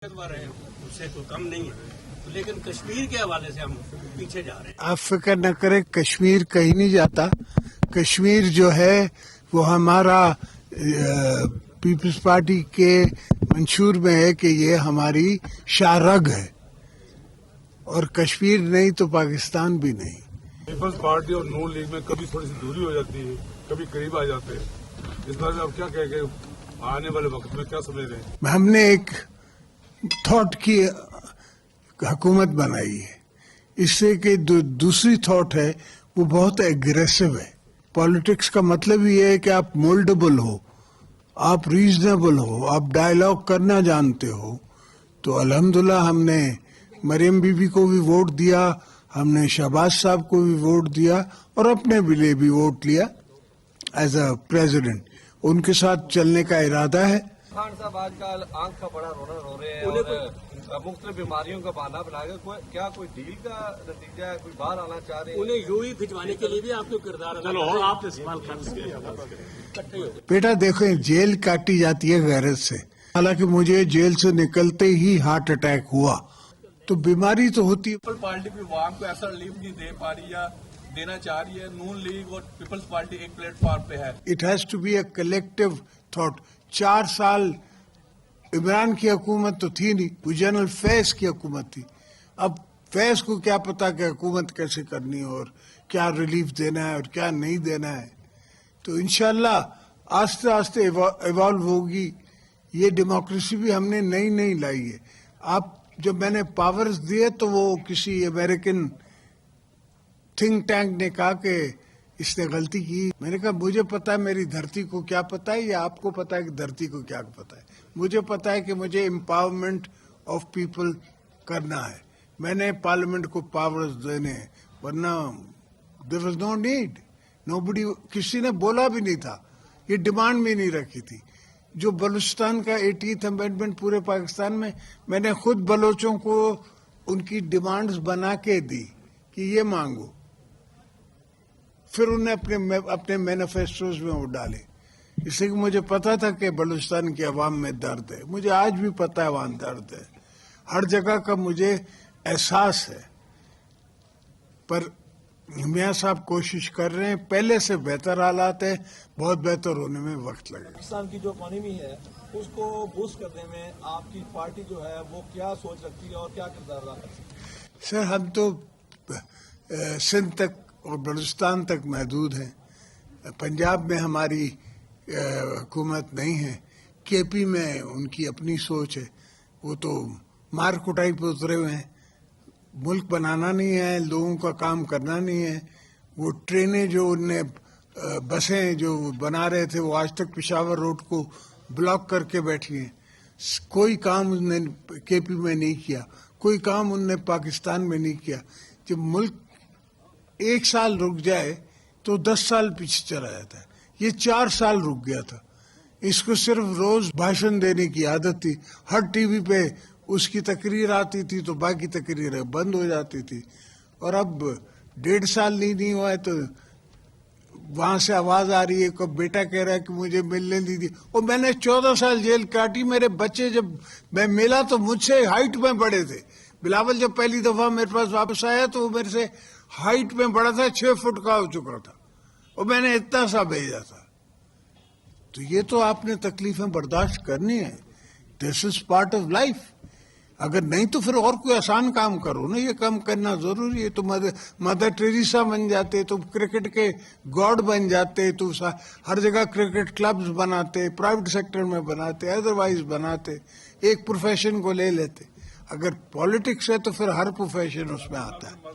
उससे तो कम नहीं है, लेकिन कश्मीर के हवाले से हम पीछे जा रहे हैं। आप फिक्र न करें, कश्मीर कहीं नहीं जाता। कश्मीर जो है वो हमारा पीपल्स पार्टी के मंशूर में है कि ये हमारी शाहरग है, और कश्मीर नहीं तो पाकिस्तान भी नहीं। पीपल्स पार्टी और नून लीग में कभी थोड़ी सी दूरी हो जाती है, कभी करीब आ जाते हैं। इस बार आप क्या कह के आने वाले वक्त में क्या समझ रहे हैं? हमने एक थॉट की हुकूमत बनाई है, इससे कि दूसरी थॉट है वो बहुत एग्रेसिव है। पॉलिटिक्स का मतलब ये है कि आप मोल्डेबल हो, आप रीजनेबल हो, आप डायलॉग करना जानते हो। तो अल्हम्दुलिल्लाह हमने मरियम बीबी को भी वोट दिया, हमने शहबाज साहब को भी वोट दिया, और अपने लिए भी वोट लिया एज अ प्रेसिडेंट। उनके साथ चलने का इरादा है। खान साहब आजकल आंख का बड़ा रोना रो रहे हैं और मुख्तलिफ बीमारियों का बहाना बनाकर क्या कोई डील का नतीजा है, कोई बाहर आना चाह रहे हैं? उन्हें यूं ही भिजवाने के लिए भी आपको किरदार बेटा देखो, जेल काटी जाती है गैरत से। हालांकि मुझे जेल से निकलते ही हार्ट अटैक हुआ, तो बीमारी तो होती है। पीपल्स पार्टी भी अवाम को ऐसा रिलीफ नहीं दे पा रही या देना चाह रही है। नून लीग और पीपल्स पार्टी एक प्लेटफॉर्म पे है। It has to be a collective thought. 4 साल इमरान की हुकूमत तो थी नहीं, वो जनरल फैज की हुकूमत थी। अब फैज को क्या पता कि हुकूमत कैसे करनी है और क्या रिलीफ देना है और क्या नहीं देना है। तो इंशाल्लाह आस्ते आस्ते इवॉल्व होगी। ये डेमोक्रेसी भी हमने नई नई लाई है। आप जब मैंने पावर्स दिए तो वो किसी अमेरिकन थिंक टैंक ने कहा कि इसने गलती की। मैंने कहा मुझे पता है मेरी धरती को क्या पता है, या आपको पता है कि धरती को क्या पता है। मुझे पता है कि मुझे एम्पावरमेंट ऑफ पीपल करना है। मैंने पार्लियामेंट को पावर्स देने हैं, वरना there was no need. Nobody, किसी ने बोला भी नहीं था, ये डिमांड भी नहीं रखी थी। जो बलूचिस्तान का 80th अमेंडमेंट पूरे पाकिस्तान में, मैंने खुद बलोचों को उनकी डिमांड्स बना के दी कि ये मांगो, फिर उन्हें अपने मैनिफेस्टोज में वो डाले। इसलिए कि मुझे पता था कि बलूचिस्तान की आवाम में दर्द है। मुझे आज भी पता है वहां दर्द है, हर जगह का मुझे एहसास है। पर मियाँ साहब कोशिश कर रहे हैं, पहले से बेहतर हालात है, बहुत बेहतर होने में वक्त लगेगा। पाकिस्तान की जो इकॉनमी है उसको बूस्ट करने में आपकी पार्टी जो है वो क्या सोच रखती है और क्या किरदार अदा कर सकती है? सर, हम तो सिंध तक और बलूचिस्तान तक महदूद हैं। पंजाब में हमारी हुकूमत नहीं है। केपी में उनकी अपनी सोच है, वो तो मार कुटाई पे उतरे हुए हैं। मुल्क बनाना नहीं है, लोगों का काम करना नहीं है। वो ट्रेनें जो उनने बसें जो बना रहे थे, वो आज तक पेशावर रोड को ब्लॉक करके बैठी हैं। कोई काम उनने केपी में नहीं किया, कोई काम उनने पाकिस्तान में नहीं किया। जब मुल्क 1 साल रुक जाए तो 10 साल पीछे चला जाता है। ये 4 साल रुक गया था। इसको सिर्फ रोज भाषण देने की आदत थी। हर टीवी पे उसकी तकरीर आती थी तो बाकी तकरीरें बंद हो जाती थी। और अब 1.5 साल नहीं हुआ है तो वहां से आवाज आ रही है कि बेटा कह रहा है कि मुझे मिलने दी थी। और मैंने 14 साल जेल काटी। मेरे बच्चे जब मैं मिला तो मुझसे हाइट में बड़े थे। बिलावल जब पहली दफा मेरे पास वापस आया तो वो मेरे से हाइट में बड़ा था, 6 फुट का हो चुका था, और मैंने इतना सा भेजा था। तो ये तो आपने तकलीफें बर्दाश्त करनी है। This is part of life. अगर नहीं तो फिर और कोई आसान काम करो ना, ये काम करना जरूरी है। तो मदर टेरेसा बन जाते, तो क्रिकेट के गॉड बन जाते, तो हर जगह क्रिकेट क्लब्स बनाते, प्राइवेट सेक्टर में बनाते, अदरवाइज बनाते, एक प्रोफेशन को ले लेते। अगर पॉलिटिक्स है तो फिर हर प्रोफेशन उसमें आता है।